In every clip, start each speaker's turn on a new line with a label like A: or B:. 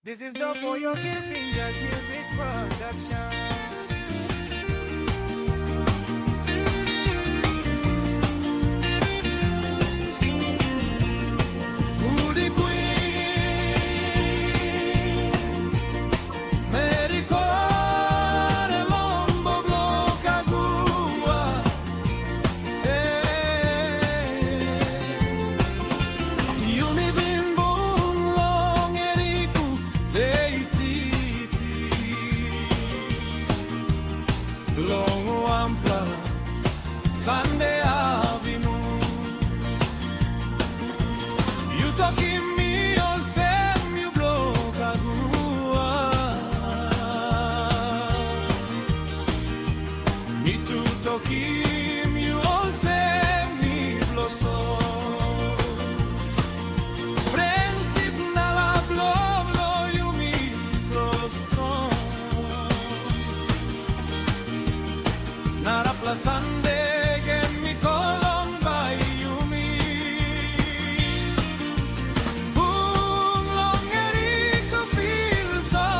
A: This is the Boyo Kirpin Jazz Music Production. Longo ampla Sunday Avenue. You talking me all same you blow kagua. Me too talking you all same me blossoms. Princip na la blow you me blossom. Nara Sunday che mi colomba you me. Un longerico filton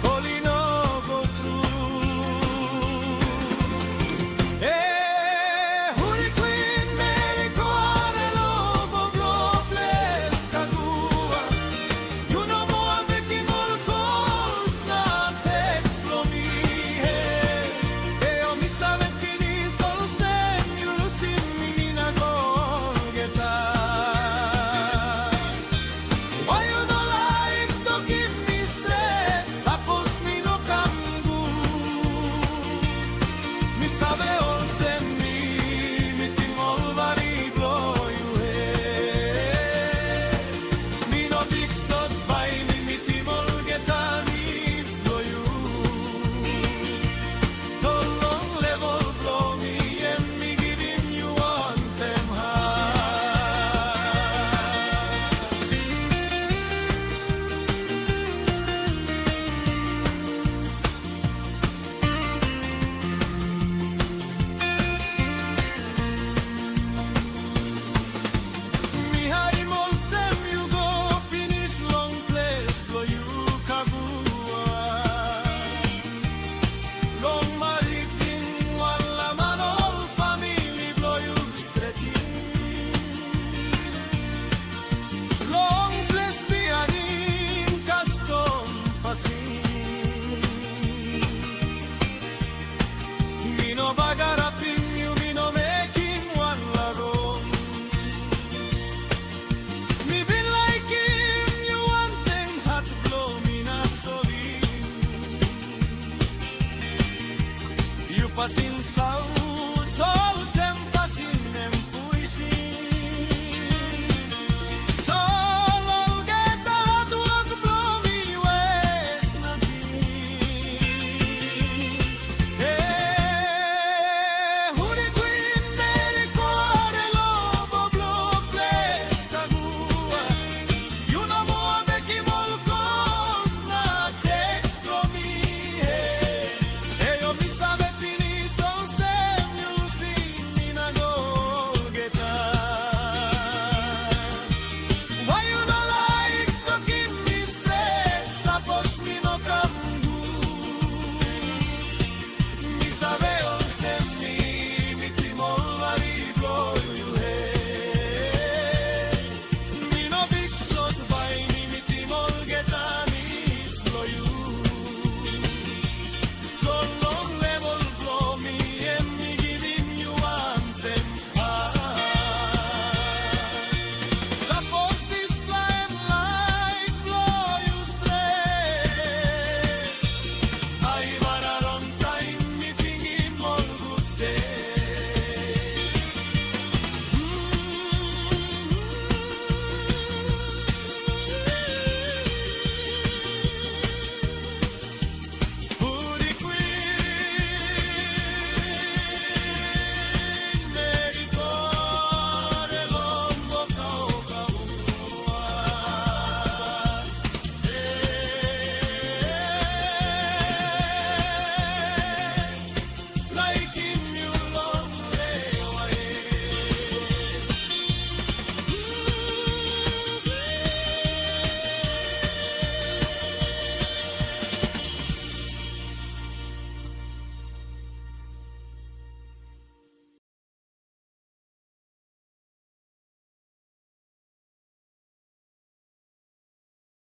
A: colino go through. Huri Queen Mary Core lobo blobles kagua. You know more making all calls not explore me. No bagarapin you me no making one lago. Me be like him you want them hot blow me na soli. You passing sound